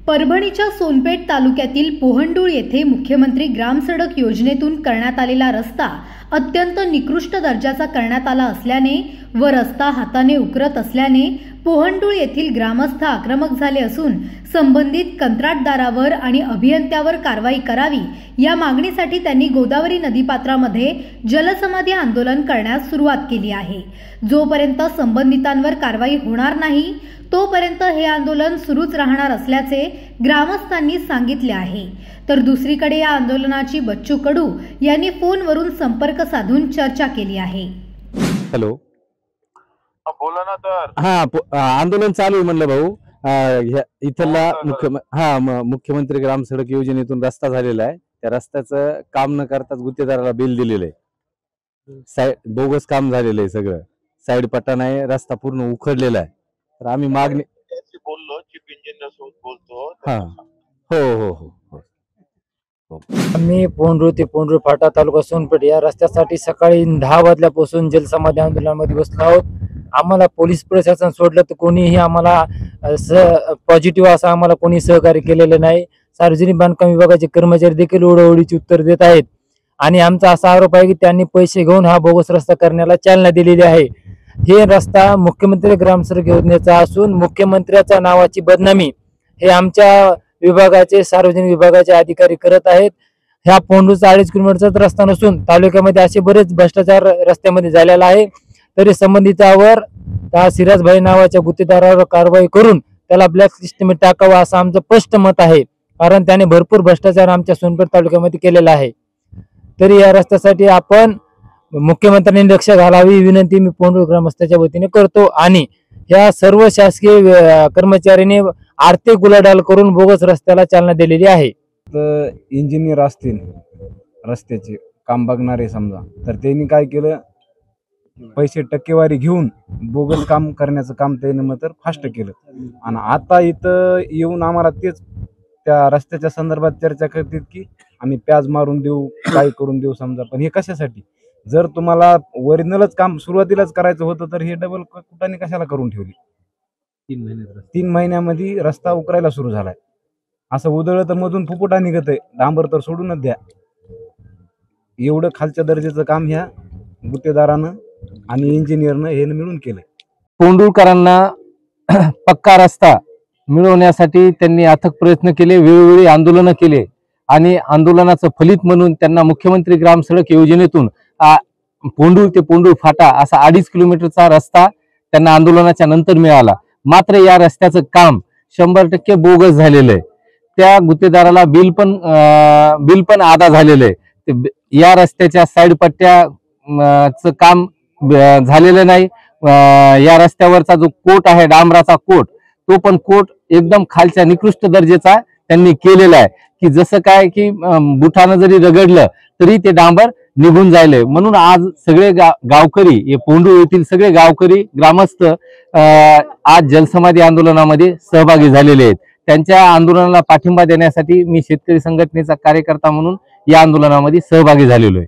परभणीच्या सोनपेठ तालुक्यातील पोहंडूळ येथे मुख्यमंत्री ग्रामसडक योजनेतून करण्यात आलेला रस्ता अत्यंत निकृष्ट दर्जाचा करण्यात आला असल्याने व रस्ता हाताने उकरत असल्याने पोहंडूळ येथील ग्रामस्थ आक्रमक झाले असून संबंधित कंत्राटदारावर आणि अभियंत्यावर कारवाई करावी या मागणीसाठी त्यांनी गोदावरी नदीपात्रामध्ये जलसमाधी आंदोलन करण्यास सुरुवात केली आहे। जोपर्यंत संबंधितांवर कारवाई होणार नाही तोपर्यंत हे आंदोलन सुरूच राहणार असल्याचे ग्रामस्थांनी सांगितले आहे। तर दुसरीकडे या आंदोलनाची बच्चू कडू यांनी फोनवरून संपर्क साधून चर्चा केली आहे। हॅलो, बोला ना तर। आंदोलन चालू आहे म्हणलं भाऊ। इथला मुख्यमंत्री ग्राम सडक योजनेतून रस्ता झालेला आहे। त्या रस्त्याचं काम न करताच गुत्तेदाराला बिल दिलेलं आहे। बोगस काम झालेलं आहे, सगळं साइड पट्टा नाही, रस्ता पूर्ण उखडलेला आहे। तर आम्ही मागणी बोललो, चीफ इंजिनियर सोबत बोलतो। हो। आम्ही पोंढूर फाटा तालुका सोनपेठ या रस्त्यासाठी सकाळी 10 वाजल्यापासून जलसमाधी आंदोलनामध्ये बसलो आहोत। आम्हाला पोलीस प्रशासन सोडलं तर कोणीही आम्हाला पॉझिटिव्ह असं आम्हाला कोणी सहकार्य केलेलं नाही। सार्वजनिक बांधकाम विभागाचे कर्मचारी देखील ओढाओढीची उत्तर देत आहेत आणि आमचा असा आरोप आहे की त्यांनी पैसे घेऊन हा बोगस रस्ता करण्याला चालना दिलेली आहे। हे रस्ता मुख्यमंत्री ग्रामसडक योजनेचा असून मुख्यमंत्र्याच्या नावाची बदनामी हे आमच्या विभागाचे सार्वजनिक विभागाचे अधिकारी करत आहेत। ह्या पोंढूरचा 2.5 किलोमीटरचा रस्ता नसून तालुक्यामध्ये असे बरेच भ्रष्टाचार रस्त्यामध्ये झालेला आहे। तरी संबंधितावर त्या सिराजभाई नावाच्या गुत्तेदारावर कारवाई करून त्याला ब्लॅक लिस्टमध्ये टाकावा असं आमचं स्पष्ट मत आहे, कारण त्याने भरपूर भ्रष्टाचार आमच्या सोनपेठ तालुक्यामध्ये केलेला आहे। तरी या रस्त्यासाठी आपण मुख्यमंत्र्यांनी लक्ष घालावी विनंती मी पोंढूर ग्रामस्थांच्या वतीने करतो आणि या सर्व शासकीय कर्मचाऱ्यांनी आर्थिक उलाढाल करून बोगस रस्त्याला चालना दिलेली आहे। तर इंजिनियर असतील रस्त्याचे काम बघणारे समजा, तर त्यांनी काय केलं, पैसे टक्केवारी घेऊन बोगस काम करण्याचं काम त्याने मग तर फास्ट केलं। आणि आता इथं येऊन आम्हाला तेच त्या रस्त्याच्या संदर्भात चर्चा करतात की आम्ही प्याज मारून देऊ, काय करून देऊ समजा। पण हे कशासाठी? जर तुम्हाला ओरिजिनलच काम सुरुवातीलाच करायचं होतं तर हे डबल कुटाने कशाला करून ठेवली? 3 महिन्यामध्ये रस्ता उकरायला सुरू झालाय। असं उधळलं तर मधून फुफुटा निघत आहे, डांबर तर सोडूनच द्या। एवढं खालच्या दर्जाचं काम ह्या गुत्तेदारानं आणि इंजिनियरनं हे मिळून केलंय। पोंढूरकरांना पक्का रस्ता मिळवण्यासाठी त्यांनी अथक प्रयत्न केले, वेळोवेळी आंदोलन केले आणि आंदोलनाचं फलित म्हणून त्यांना मुख्यमंत्री ग्राम सडक योजनेतून पोंढूर ते पोंढूर फाटा असा 2.5 किलोमीटरचा रस्ता त्यांना आंदोलनाच्या नंतर मिळाला। मात्र या रस्त्याचं काम 100% बोगस झालेलं आहे। त्या गुत्तेदाराला बिल पण आदा झालेलं आहे। या रस्त्याच्या साइड पट्ट्याचं काम झालेलं नाही। या रस्त्यावरचा जो कोट आहे, डांबराचा कोट, तो पण कोट एकदम खालच्या निकृष्ट दर्जाचा त्यांनी केलेला आहे की जसं काय की बुटानं जरी रगडलं तरी ते डांबर निघून जायले। म्हणून आज सगळे गावकरी, हे पोंढूर येथील सगळे गावकरी ग्रामस्थ आज जलसमाधी आंदोलनामध्ये सहभागी झालेले आहेत। त्यांच्या आंदोलनाला पाठिंबा देण्यासाठी मी शेतकरी संघटनेचा कार्यकर्ता म्हणून या आंदोलनामध्ये सहभागी झालेलो आहे।